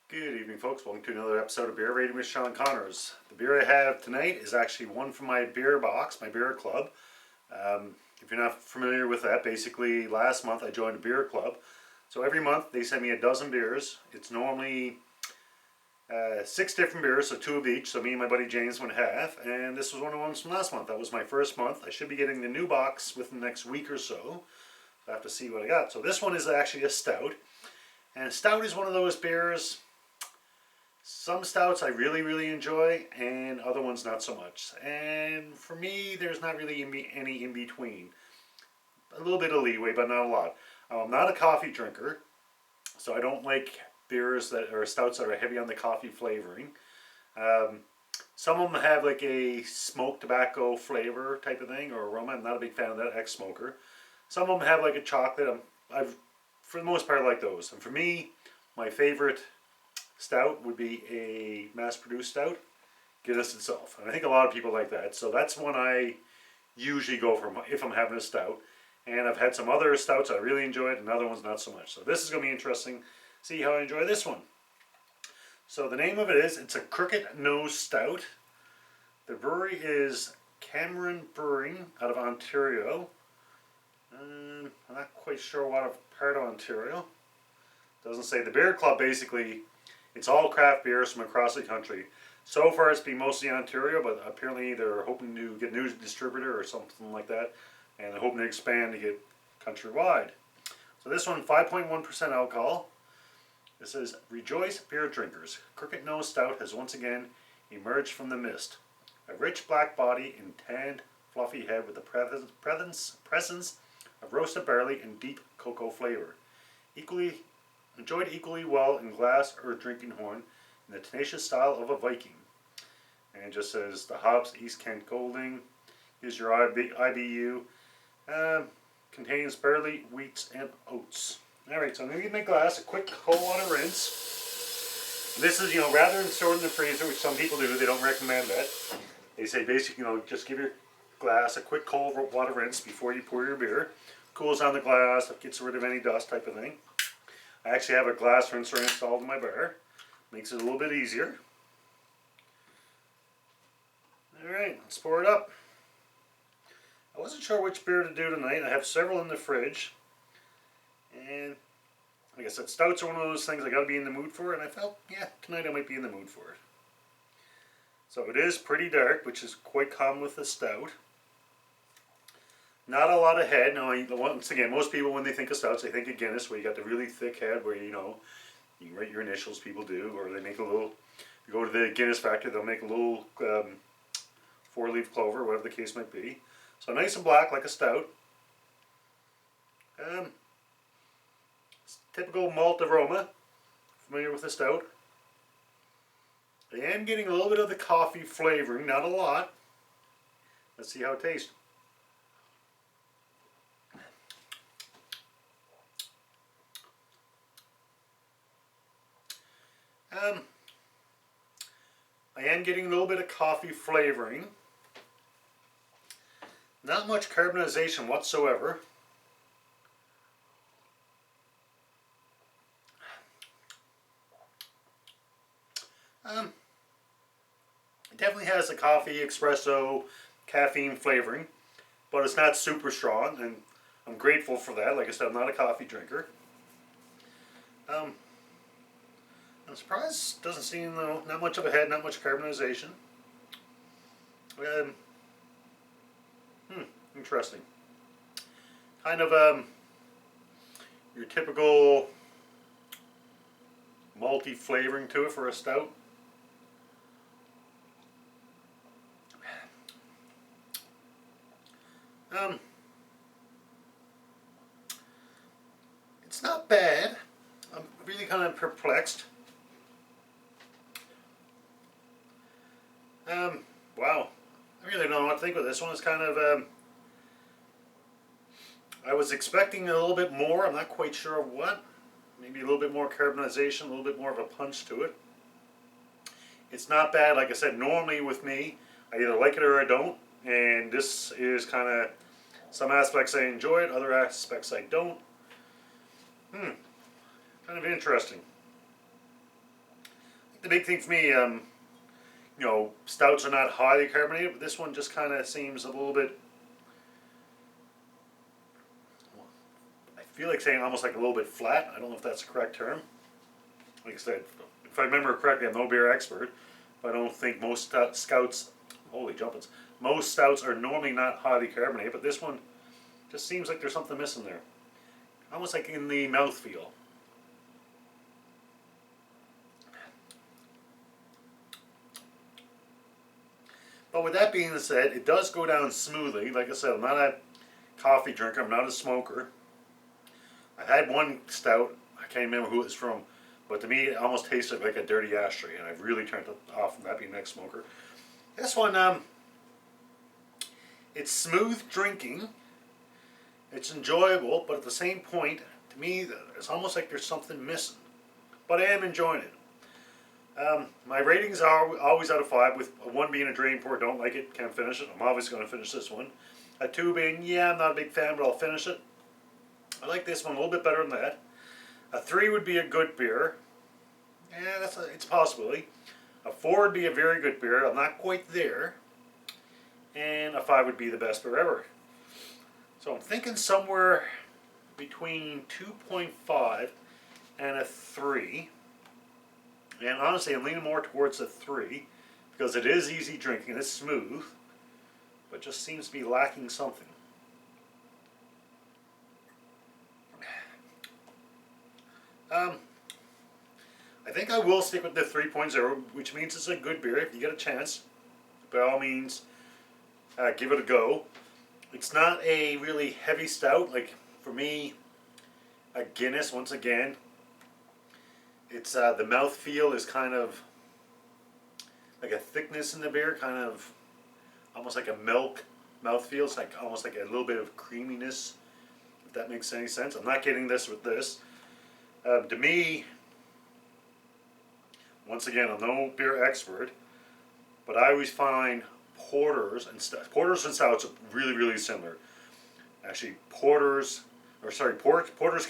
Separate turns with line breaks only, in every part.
Good evening, folks. Welcome to another episode of Beer Rating with Sean Connors. The beer I have tonight is actually one from my beer box, my beer club. If you're not familiar with that, basically last month I joined a beer club. So every month they send me a dozen beers. It's normally 6 different beers, so 2 of each. So me and my buddy James went half, and this was one of the ones from last month. That was my first month. I should be getting the new box within the next week or so. I have to see what I got. So this one is actually a stout, and stout is one of those beers. Some stouts I really enjoy, and other ones not so much. And for me, there's not really any in between. A little bit of leeway, but not a lot. I'm not a coffee drinker, so I don't like beers that are stouts that are heavy on the coffee flavoring. Some of them have like a smoked tobacco flavor type of thing or aroma. I'm not a big fan of that, ex-smoker. Some of them have like a chocolate. I've for the most part like those. And for me, my favorite stout would be a mass-produced stout, Guinness itself. And I think a lot of people like that. So that's one I usually go for if I'm having a stout. And I've had some other stouts I really enjoyed and other ones not so much. So this is going to be interesting. See how I enjoy this one. So the name of it is, it's a Crooked Nose Stout. The brewery is Cameron Brewing out of Ontario. I'm not quite sure what part of Ontario. Doesn't say. The beer club basically, it's all craft beers from across the country. So far it's been mostly Ontario, but apparently they're hoping to get a new distributor or something like that. And they're hoping to expand to get countrywide. So this one, 5.1% alcohol. It says, "Rejoice, beer drinkers. Crooked Nose Stout has once again emerged from the mist. A rich black body and tanned, fluffy head with the presence of roasted barley and deep cocoa flavor. Enjoyed equally well in glass or drinking horn in the tenacious style of a Viking." And it just says the hops, East Kent Golding. Here's your IBU. Contains barley, wheats, and oats. Alright, so I'm going to give my glass a quick cold water rinse. This is, rather than store it in the freezer, which some people do, they don't recommend that. They say basically, just give your glass a quick cold water rinse before you pour your beer. Cools down the glass, it gets rid of any dust type of thing. I actually have a glass rinser installed in my bar. Makes it a little bit easier. Alright, let's pour it up. I wasn't sure which beer to do tonight. I have several in the fridge. And like I said, stouts are one of those things I got to be in the mood for, and I felt, tonight I might be in the mood for it. So it is pretty dark, which is quite common with a stout. Not a lot of head. Now, once again, most people when they think of stouts, they think of Guinness, where you got the really thick head, where you can write your initials. People do, or they make a little. You go to the Guinness factory, they'll make a little 4-leaf clover, whatever the case might be. So nice and black like a stout. Typical malt aroma. Familiar with the stout? I am getting a little bit of the coffee flavoring, not a lot. Let's see how it tastes. I am getting a little bit of coffee flavoring. Not much carbonization whatsoever. It definitely has a coffee, espresso, caffeine flavoring, but it's not super strong, and I'm grateful for that. Like I said, I'm not a coffee drinker. I'm surprised. Doesn't seem, not much of a head, not much carbonization. Interesting. Kind of your typical malty flavoring to it for a stout. It's not bad. I'm really kind of perplexed. Wow. I really don't know what to think of this one. It's kind of, I was expecting a little bit more. I'm not quite sure of what. Maybe a little bit more carbonization, a little bit more of a punch to it. It's not bad. Like I said, normally with me, I either like it or I don't. And this is kind of, some aspects I enjoy it, other aspects I don't. Kind of interesting. the big thing for me. You know, stouts are not highly carbonated, but this one just kind of seems a little bit. I feel like saying almost like a little bit flat. I don't know if that's the correct term. Like I said, if I remember correctly, I'm no beer expert. But I don't think most stouts. Holy jumpins! Most stouts are normally not highly carbonated, but this one just seems like there's something missing there. Almost like in the mouthfeel. But with that being said, it does go down smoothly. Like I said, I'm not a coffee drinker. I'm not a smoker. I had one stout. I can't remember who it was from. But to me, it almost tasted like a dirty ashtray. And I've really turned it off from that being an ex-smoker. This one, it's smooth drinking. It's enjoyable. But at the same point, to me, it's almost like there's something missing. But I am enjoying it. My ratings are always out of 5, with a 1 being a drain pour, don't like it, can't finish it. I'm obviously going to finish this one. A 2 being, yeah, I'm not a big fan, but I'll finish it. I like this one a little bit better than that. A 3 would be a good beer. Yeah, it's a possibility. A 4 would be a very good beer. I'm not quite there. And a 5 would be the best beer ever. So I'm thinking somewhere between 2.5 and a 3. And honestly, I'm leaning more towards a 3 because it is easy drinking, it's smooth, but just seems to be lacking something. I think I will stick with the 3.0, which means it's a good beer. If you get a chance, by all means, give it a go. It's not a really heavy stout. Like for me, a Guinness, once again, it's the mouthfeel is kind of like a thickness in the beer, kind of almost like a milk mouthfeel. It's like almost like a little bit of creaminess, if that makes any sense. I'm not getting this with this. To me, once again, I'm no beer expert, but I always find porters and stouts are really, really similar. Actually, porters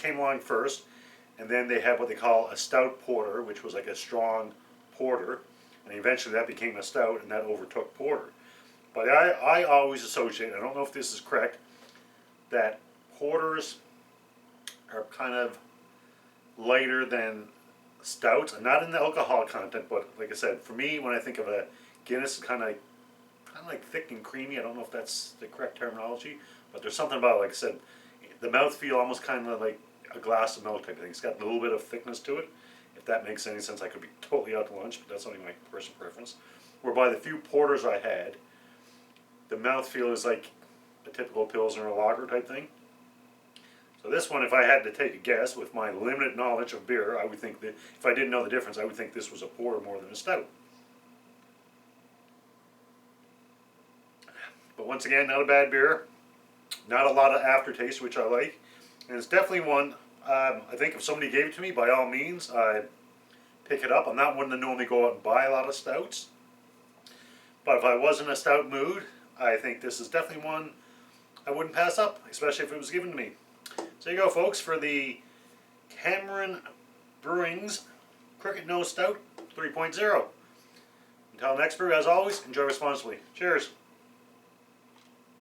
came along first. And then they had what they call a stout porter, which was like a strong porter. And eventually that became a stout, and that overtook porter. But I always associate, I don't know if this is correct, that porters are kind of lighter than stouts. And not in the alcohol content, but like I said, for me, when I think of a Guinness, it's kind of like thick and creamy. I don't know if that's the correct terminology. But there's something about, like I said, the mouthfeel almost kind of like a glass of milk type of thing. It's got a little bit of thickness to it. If that makes any sense, I could be totally out to lunch, but that's only my personal preference. Whereby the few porters I had, the mouthfeel is like a typical Pilsner or lager type thing. So this one, if I had to take a guess with my limited knowledge of beer, I would think that if I didn't know the difference, I would think this was a porter more than a stout. But once again, not a bad beer. Not a lot of aftertaste, which I like. And it's definitely one, I think if somebody gave it to me, by all means, I'd pick it up. I'm not one to normally go out and buy a lot of stouts. But if I was in a stout mood, I think this is definitely one I wouldn't pass up, especially if it was given to me. So there you go, folks, for the Cameron Brewing's Cricket Nose Stout 3.0. Until next brew, as always, enjoy responsibly. Cheers.